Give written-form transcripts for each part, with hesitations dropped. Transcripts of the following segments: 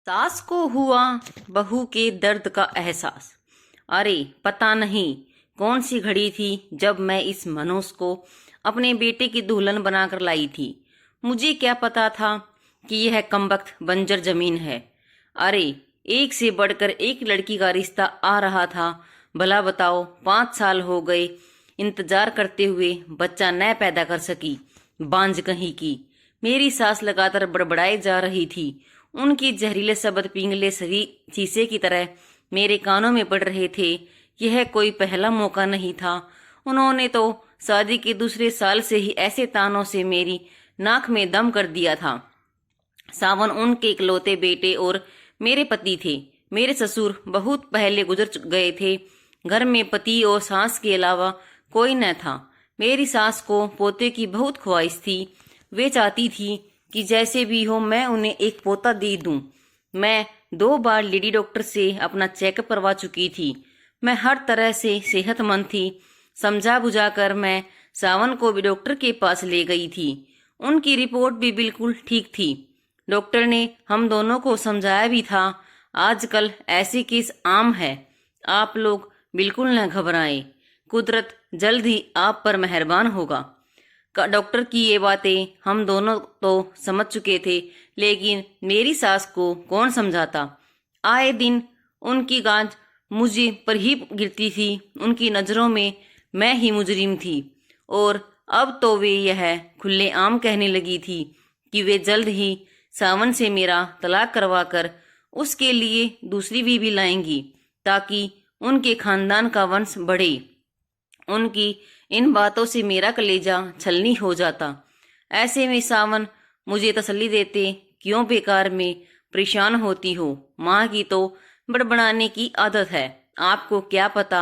सास को हुआ बहू के दर्द का एहसास। अरे पता नहीं कौन सी घड़ी थी जब मैं इस मनुष्य को अपने बेटे की दुल्हन बनाकर लाई थी। मुझे क्या पता था कि यह कमबख्त बंजर जमीन है। अरे एक से बढ़कर एक लड़की का रिश्ता आ रहा था। भला बताओ 5 साल हो गए इंतजार करते हुए, बच्चा न पैदा कर सकी। बांझ कहीं की। मेरी सास लगातार बड़बड़ाए जा रही थी। उनकी जहरीले शब्द पिंगले सही शीशे की तरह मेरे कानों में पड़ रहे थे। यह कोई पहला मौका नहीं था। उन्होंने तो शादी के दूसरे साल से ही ऐसे तानों से मेरी नाक में दम कर दिया था। सावन उनके इकलौते बेटे और मेरे पति थे। मेरे ससुर बहुत पहले गुजर गए थे। घर में पति और सास के अलावा कोई न था। मेरी सास को पोते की बहुत ख्वाहिश थी। वे चाहती थी कि जैसे भी हो मैं उन्हें एक पोता दे दूं। मैं 2 बार लेडी डॉक्टर से अपना चेकअप करवा चुकी थी। मैं हर तरह से सेहतमंद थी। समझा बुझाकर मैं सावन को भी डॉक्टर के पास ले गई थी। उनकी रिपोर्ट भी बिल्कुल ठीक थी। डॉक्टर ने हम दोनों को समझाया भी था, आजकल ऐसे केस आम है, आप लोग बिल्कुल न घबराएं, कुदरत जल्द ही आप पर मेहरबान होगा। डॉक्टर की ये बातें हम दोनों तो समझ चुके थे, लेकिन मेरी सास को कौन समझाता। आए दिन उनकी गांज मुझे पर ही गिरती थी। उनकी नज़रों में मैं ही मुजरिम थी और अब तो वे यह खुलेआम कहने लगी थी कि वे जल्द ही सावन से मेरा तलाक करवाकर उसके लिए दूसरी बीवी लाएंगी ताकि उनके खानदान का वंश बढ़े। उनकी इन बातों से मेरा कलेजा छलनी हो जाता। ऐसे में सावन मुझे तसल्ली देते, क्यों बेकार में परेशान होती हो, माँ की तो बड़बड़ाने की आदत है। आपको क्या पता,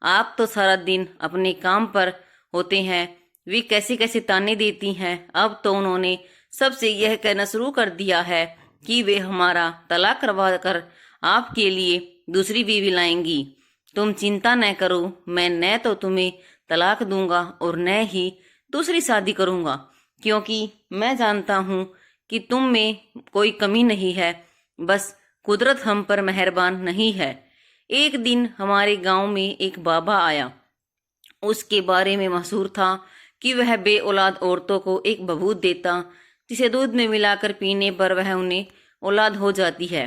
आप तो सारा दिन अपने काम पर होते हैं। वे कैसे कैसे ताने देती हैं। अब तो उन्होंने सबसे यह कहना शुरू कर दिया है कि वे हमारा तलाक करवा कर आपके लिए दूसरी बीवी लाएंगी। तुम चिंता न करो, मैं न तो तुम्हें तलाक दूंगा और न ही दूसरी शादी करूंगा, क्योंकि मैं जानता हूं कि तुम में कोई कमी नहीं है, बस कुदरत हम पर मेहरबान नहीं है। एक दिन हमारे गांव में एक बाबा आया। उसके बारे में मशहूर था कि वह बे औलाद औरतों को एक बबूत देता, जिसे दूध में मिलाकर पीने पर वह उन्हें औलाद हो जाती है।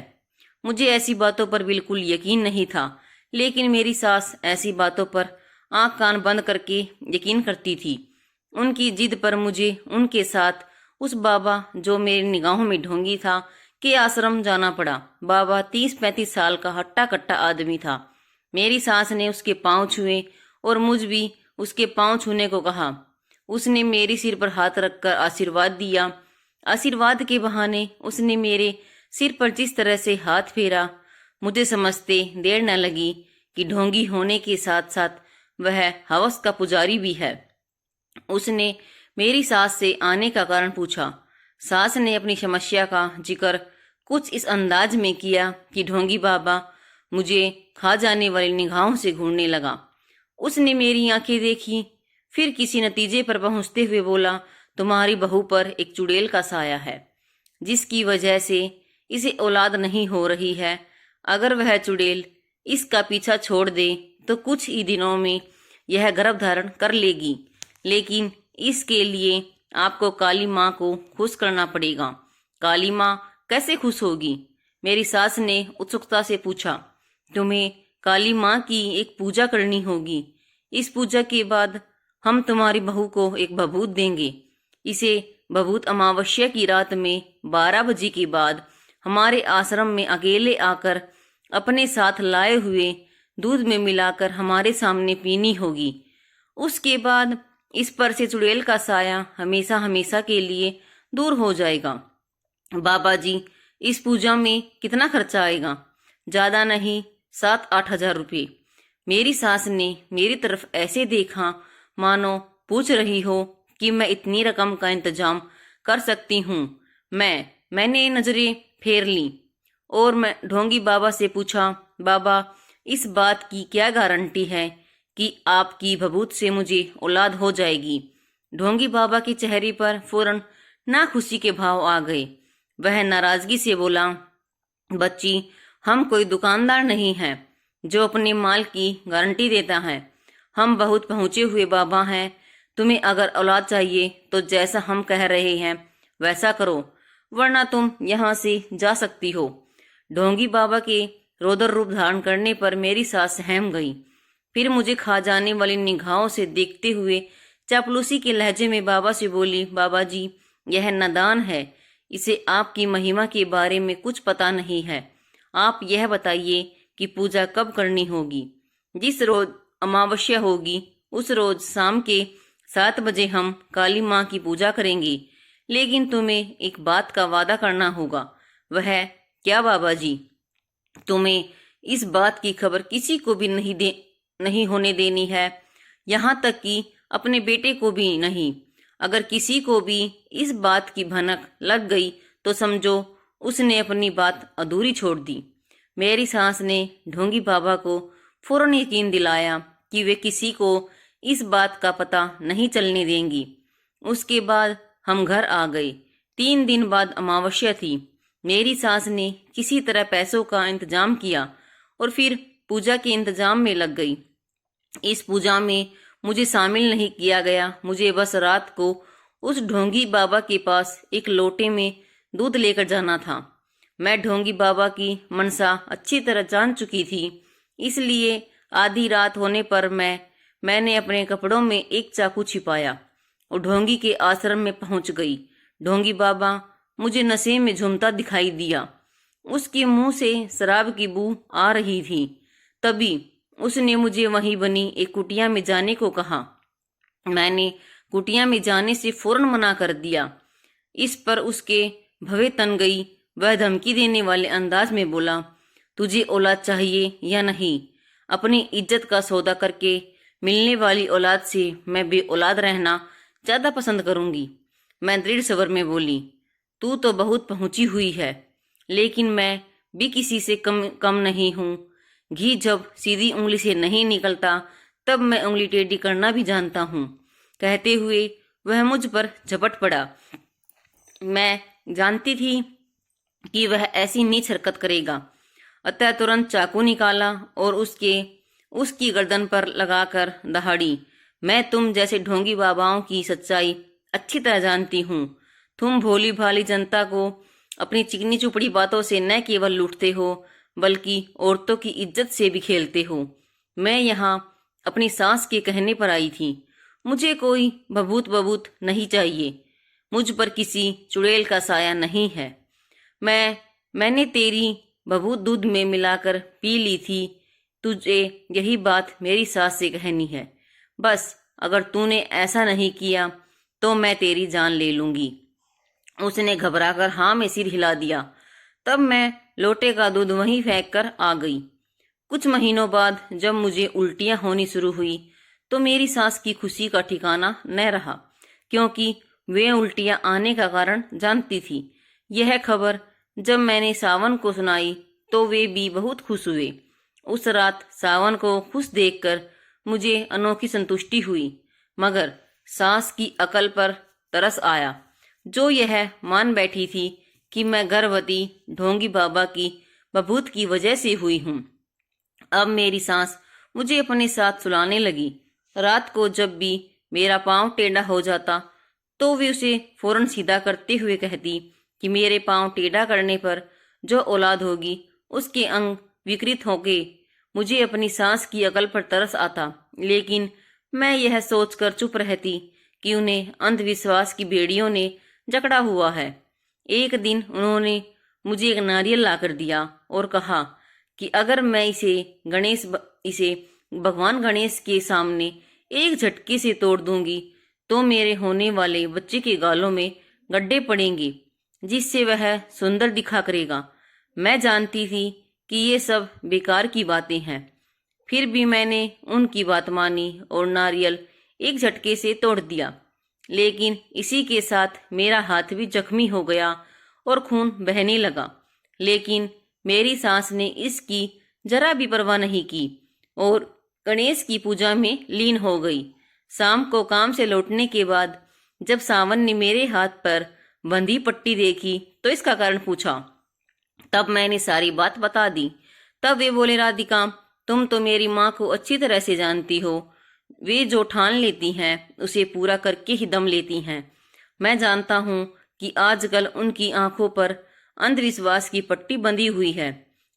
मुझे ऐसी बातों पर बिल्कुल यकीन नहीं था, लेकिन मेरी सास ऐसी बातों पर आंख कान बंद करके यकीन करती थी। उनकी जिद पर मुझे उनके साथ उस बाबा, जो मेरी निगाहों में ढोंगी था, के आश्रम जाना पड़ा। बाबा 30-35 साल का हट्टा कट्टा आदमी था। मेरी सास ने उसके पांव छुए और मुझ भी उसके पांव छूने को कहा। उसने मेरे सिर पर हाथ रखकर आशीर्वाद दिया। आशीर्वाद के बहाने उसने मेरे सिर पर जिस तरह से हाथ फेरा, मुझे समझते देर न लगी कि ढोंगी होने के साथ साथ वह हवस का पुजारी भी है। उसने मेरी सास से आने का कारण पूछा। सास ने अपनी समस्या का जिक्र कुछ इस अंदाज में किया कि ढोंगी बाबा मुझे खा जाने वाली निगाहों से घूरने लगा। उसने मेरी आंखें देखी, फिर किसी नतीजे पर पहुंचते हुए बोला, तुम्हारी बहू पर एक चुड़ैल का साया है, जिसकी वजह से इसे औलाद नहीं हो रही है। अगर वह चुड़ैल इसका पीछा छोड़ दे तो कुछ ही दिनों में यह गर्भ धारण कर लेगी, लेकिन इसके लिए आपको काली माँ को खुश करना पड़ेगा। काली माँ कैसे खुश होगी? मेरी सास ने उत्सुकता से पूछा। तुम्हें काली माँ की एक पूजा करनी होगी। इस पूजा के बाद हम तुम्हारी बहू को एक बबूत देंगे। इसे बबूत अमावस्या की रात में 12 बजे के बाद हमारे आश्रम में अकेले आकर अपने साथ लाए हुए दूध में मिलाकर हमारे सामने पीनी होगी। उसके बाद इस पर से चुड़ैल का साया हमेशा हमेशा के लिए दूर हो जाएगा। बाबा जी, इस पूजा में कितना खर्चा आएगा? ज्यादा नहीं, 7-8 हजार रुपये। मेरी सास ने मेरी तरफ ऐसे देखा मानो पूछ रही हो कि मैं इतनी रकम का इंतजाम कर सकती हूँ। मैंने नजरें फेर ली और मैं ढोंगी बाबा से पूछा, बाबा इस बात की क्या गारंटी है कि आपकी बबूत से मुझे औलाद हो जाएगी? ढोंगी बाबा के चेहरे पर फौरन नाखुशी के भाव आ गए। वह नाराजगी से बोला, बच्ची, हम कोई दुकानदार नहीं हैं जो अपने माल की गारंटी देता है। हम बहुत पहुंचे हुए बाबा हैं। तुम्हें अगर औलाद चाहिए तो जैसा हम कह रहे हैं वैसा करो, वरना तुम यहाँ से जा सकती हो। ढोंगी बाबा के रौद्र रूप धारण करने पर मेरी सास सहम गई। फिर मुझे खा जाने वाली निगाहों से देखते हुए चापलूसी के लहजे में बाबा से बोली, बाबा जी, यह नादान है, इसे आपकी महिमा के बारे में कुछ पता नहीं है। आप यह बताइए कि पूजा कब करनी होगी। जिस रोज अमावस्या होगी उस रोज शाम के 7 बजे हम काली माँ की पूजा करेंगे। लेकिन तुम्हें एक बात का वादा करना होगा। वह क्या बाबा जी? तुम्हें इस बात की खबर किसी को भी नहीं होने देनी है, यहाँ तक कि अपने बेटे को भी नहीं। अगर किसी को भी इस बात की भनक लग गई तो समझो उसने अपनी बात अधूरी छोड़ दी। मेरी सास ने ढोंगी बाबा को फौरन यकीन दिलाया कि वे किसी को इस बात का पता नहीं चलने देंगी। उसके बाद हम घर आ गए। 3 दिन बाद अमावस्या थी। मेरी सास ने किसी तरह पैसों का इंतजाम किया और फिर पूजा के इंतजाम में लग गई। इस पूजा में मुझे शामिल नहीं किया गया। मुझे बस रात को उस ढोंगी बाबा के पास एक लोटे में दूध लेकर जाना था। मैं ढोंगी बाबा की मनसा अच्छी तरह जान चुकी थी, इसलिए आधी रात होने पर मैंने अपने कपड़ों में एक चाकू छिपाया और ढोंगी के आश्रम में पहुंच गई। ढोंगी बाबा मुझे नशे में झूमता दिखाई दिया। उसके मुंह से शराब की बू आ रही थी। तभी उसने मुझे वहीं बनी एक कुटिया में जाने को कहा। मैंने कुटिया में जाने से फौरन मना कर दिया। इस पर उसके भवे तन गई। वह धमकी देने वाले अंदाज में बोला, तुझे औलाद चाहिए या नहीं? अपनी इज्जत का सौदा करके मिलने वाली औलाद से मैं बे औलाद रहना ज्यादा पसंद करूंगी। मैं दृढ़ स्वर में बोली, तू तो बहुत पहुंची हुई है, लेकिन मैं भी किसी से कम नहीं हूँ। घी जब सीधी उंगली से नहीं निकलता तब मैं उंगली टेढ़ी करना भी जानता हूँ। कहते हुए वह मुझ पर झपट पड़ा। मैं जानती थी कि वह ऐसी नीच हरकत करेगा, अतः तुरंत चाकू निकाला और उसकी गर्दन पर लगाकर दहाड़ी। मैं तुम जैसे ढोंगी बाबाओं की सच्चाई अच्छी तरह जानती हूँ। तुम भोली भाली जनता को अपनी चिकनी चुपड़ी बातों से न केवल लूटते हो बल्कि औरतों की इज्जत से भी खेलते हो। मैं यहाँ अपनी सास के कहने पर आई थी। मुझे कोई बबूत नहीं चाहिए। मुझ पर किसी चुड़ैल का साया नहीं है। मैंने तेरी बबूत दूध में मिलाकर पी ली थी। तुझे यही बात मेरी सास से कहनी है। बस अगर तूने ऐसा नहीं किया तो मैं तेरी जान ले लूंगी। उसने घबराकर हाँ में सिर हिला दिया। तब मैं लोटे का दूध वहीं फेंक कर आ गई। कुछ महीनों बाद जब मुझे उल्टियां होनी शुरू हुई तो मेरी सास की खुशी का ठिकाना न रहा, क्योंकि वे उल्टियां आने का कारण जानती थी। यह खबर जब मैंने सावन को सुनाई तो वे भी बहुत खुश हुए। उस रात सावन को खुश देखकर मुझे अनोखी संतुष्टि हुई, मगर सास की अकल पर तरस आया, जो यह मान बैठी थी कि मैं गर्भवती ढोंगी बाबा की बबूत की वजह से हुई हूँ। अब मेरी सास मुझे अपने साथ सुलाने लगी। रात को जब भी मेरा पांव टेढ़ा हो जाता तो वे उसे फौरन सीधा करते हुए कहती कि मेरे पांव टेढ़ा करने पर जो औलाद होगी उसके अंग विकृत होंगे। मुझे अपनी सास की अकल पर तरस आता, लेकिन मैं यह सोचकर चुप रहती कि उन्हें अंधविश्वास की बेड़ियों ने जकड़ा हुआ है। एक दिन उन्होंने मुझे एक नारियल लाकर दिया और कहा कि अगर मैं इसे भगवान गणेश के सामने एक झटके से तोड़ दूंगी तो मेरे होने वाले बच्चे के गालों में गड्ढे पड़ेंगे, जिससे वह सुंदर दिखा करेगा। मैं जानती थी कि ये सब बेकार की बातें हैं, फिर भी मैंने उनकी बात मानी और नारियल एक झटके से तोड़ दिया। लेकिन इसी के साथ मेरा हाथ भी जख्मी हो गया और खून बहने लगा। लेकिन मेरी सास ने इसकी जरा भी परवाह नहीं की और गणेश की पूजा में लीन हो गई। शाम को काम से लौटने के बाद जब सावन ने मेरे हाथ पर बंधी पट्टी देखी तो इसका कारण पूछा। तब मैंने सारी बात बता दी। तब वे बोले, राधिका, तुम तो मेरी माँ को अच्छी तरह से जानती हो। वे जो ठान लेती हैं उसे पूरा करके ही दम लेती हैं। मैं जानता हूँ कि आजकल उनकी आंखों पर अंधविश्वास की पट्टी बंधी हुई है,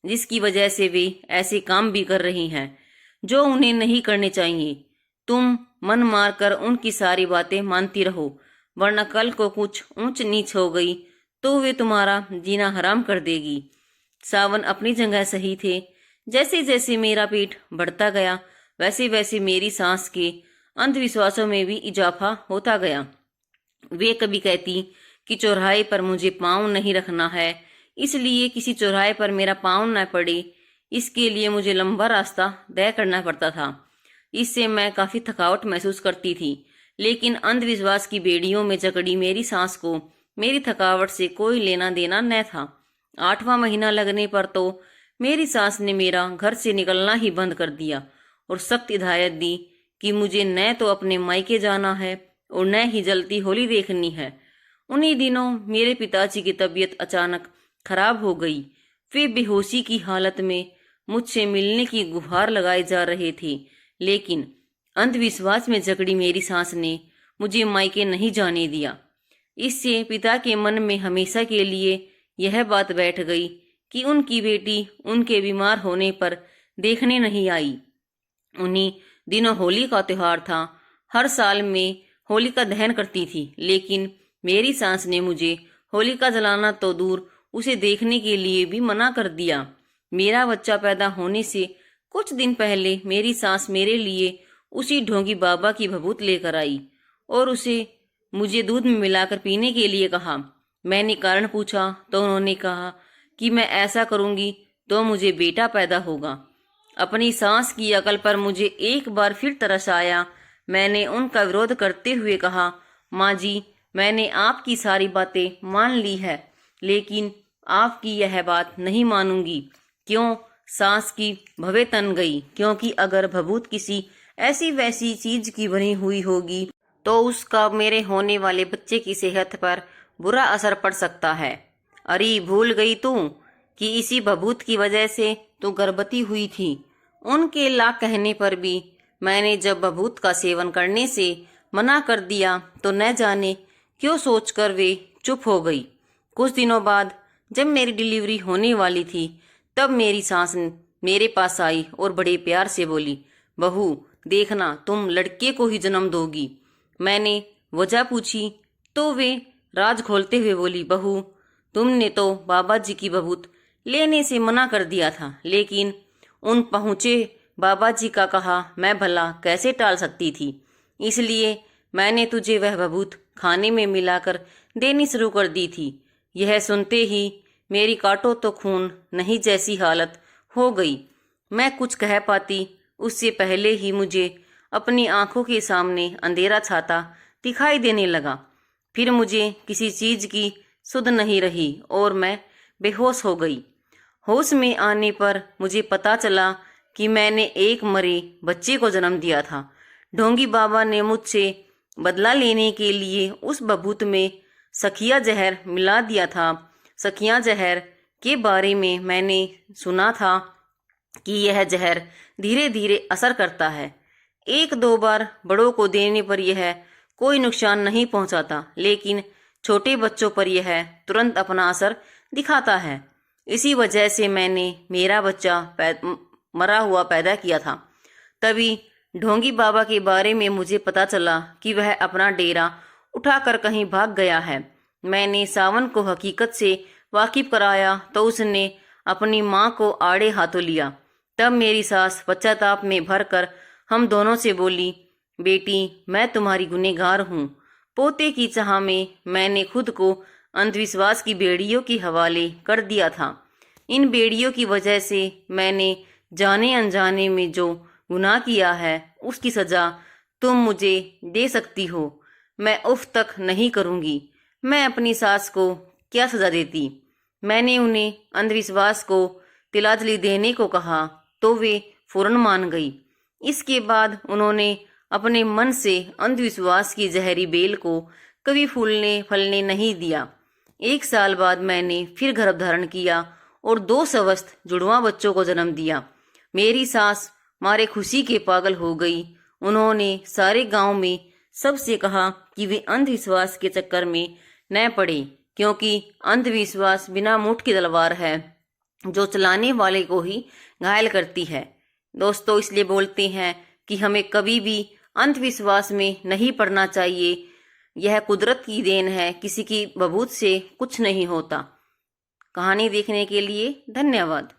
जिसकी वजह से वे ऐसे काम भी कर रही हैं जो उन्हें नहीं करने चाहिए। तुम मन मार कर उनकी सारी बातें मानती रहो, वरना कल को कुछ ऊंच नीच हो गई तो वे तुम्हारा जीना हराम कर देगी। सावन अपनी जगह सही थे। जैसे जैसे मेरा पेट बढ़ता गया, वैसे वैसे मेरी सांस के अंधविश्वासों में भी इजाफा होता गया। वे कभी कहती कि चौराहे पर मुझे पाँव नहीं रखना है, इसलिए किसी चौराहे पर मेरा पाँव न पड़े, इसके लिए मुझे लंबा रास्ता तय करना पड़ता था। इससे मैं काफी थकावट महसूस करती थी, लेकिन अंधविश्वास की बेड़ियों में जकड़ी मेरी सांस को मेरी थकावट से कोई लेना देना न था। 8वां महीना लगने पर तो मेरी सास ने मेरा घर से निकलना ही बंद कर दिया और सख्त हिदायत दी कि मुझे न तो अपने मायके जाना है और न ही जलती होली देखनी है। उन्हीं दिनों मेरे पिताजी की तबीयत अचानक खराब हो गई। वे बेहोशी की हालत में मुझसे मिलने की गुहार लगाए जा रहे थे, लेकिन अंधविश्वास में जकड़ी मेरी सास ने मुझे मायके नहीं जाने दिया। इससे पिता के मन में हमेशा के लिए यह बात बैठ गई कि उनकी बेटी उनके बीमार होने पर देखने नहीं आई। उन्हीं दिनों होली का त्योहार था। हर साल मैं होलिका दहन करती थी, लेकिन मेरी सास ने मुझे होलिका जलाना तो दूर उसे देखने के लिए भी मना कर दिया। मेरा बच्चा पैदा होने से कुछ दिन पहले मेरी सास मेरे लिए उसी ढोंगी बाबा की भभूत लेकर आई और उसे मुझे दूध में मिलाकर पीने के लिए कहा। मैंने कारण पूछा तो उन्होंने कहा कि मैं ऐसा करूंगी तो मुझे बेटा पैदा होगा। अपनी सास की अकल पर मुझे एक बार फिर तरस आया। मैंने उनका विरोध करते हुए कहा, माँ जी, मैंने आपकी सारी बातें मान ली है, लेकिन आपकी यह बात नहीं मानूंगी। क्यों? सास की भवें तन गई, क्योंकि अगर भभूत किसी ऐसी वैसी चीज की बनी हुई होगी तो उसका मेरे होने वाले बच्चे की सेहत पर बुरा असर पड़ सकता है। अरे भूल गई तू कि इसी भभूत की वजह से तू गर्भवती हुई थी। उनके लाख कहने पर भी मैंने जब भभूत का सेवन करने से मना कर दिया तो न जाने क्यों सोचकर वे चुप हो गई। कुछ दिनों बाद जब मेरी डिलीवरी होने वाली थी, तब मेरी सास मेरे पास आई और बड़े प्यार से बोली, बहू देखना, तुम लड़के को ही जन्म दोगी। मैंने वजह पूछी तो वे राज खोलते हुए बोली, बहू तुमने तो बाबा जी की भभूत लेने से मना कर दिया था, लेकिन उन पहुँचे बाबा जी का कहा मैं भला कैसे टाल सकती थी, इसलिए मैंने तुझे वह भभूत खाने में मिलाकर देनी शुरू कर दी थी। यह सुनते ही मेरी काटो तो खून नहीं जैसी हालत हो गई। मैं कुछ कह पाती उससे पहले ही मुझे अपनी आंखों के सामने अंधेरा छाता दिखाई देने लगा। फिर मुझे किसी चीज की सुध नहीं रही और मैं बेहोश हो गई। होश में आने पर मुझे पता चला कि मैंने एक मरे बच्चे को जन्म दिया था। ढोंगी बाबा ने मुझसे बदला लेने के लिए उस भभूत में सखिया जहर मिला दिया था। सखिया जहर के बारे में मैंने सुना था कि यह जहर धीरे धीरे असर करता है। 1-2 बार बड़ों को देने पर यह कोई नुकसान नहीं पहुंचाता, लेकिन छोटे बच्चों पर यह तुरंत अपना असर दिखाता है। इसी वजह से मैंने मेरा बच्चा मरा हुआ पैदा किया था। तभी ढोंगी बाबा के बारे में मुझे पता चला कि वह अपना डेरा उठाकर कहीं भाग गया है। मैंने सावन को हकीकत से वाकिफ कराया तो उसने अपनी माँ को आड़े हाथों लिया। तब मेरी सास पश्चाताप में भरकर हम दोनों से बोली, बेटी मैं तुम्हारी गुनहगार हूँ। पोते की चाह में मैंने खुद को अंधविश्वास की बेड़ियों के हवाले कर दिया था। इन बेड़ियों की वजह से मैंने जाने अनजाने में जो गुनाह किया है उसकी सजा तुम मुझे दे सकती हो। मैं उफ तक नहीं करूँगी। मैं अपनी सास को क्या सजा देती। मैंने उन्हें अंधविश्वास को तिलांजलि देने को कहा तो वे फौरन मान गई। इसके बाद उन्होंने अपने मन से अंधविश्वास की जहरी बेल को कभी फूलने फलने नहीं दिया। 1 साल बाद मैंने फिर गर्भ धारण किया और 2 स्वस्थ जुड़वां बच्चों को जन्म दिया। मेरी सास मारे खुशी के पागल हो गई। उन्होंने सारे गांव में सबसे कहा कि वे अंधविश्वास के चक्कर में न पड़े, क्योंकि अंधविश्वास बिना मुठ की तलवार है जो चलाने वाले को ही घायल करती है। दोस्तों, इसलिए बोलते हैं कि हमें कभी भी अंधविश्वास में नहीं पड़ना चाहिए। यह कुदरत की देन है, किसी की बबूत से कुछ नहीं होता। कहानी देखने के लिए धन्यवाद।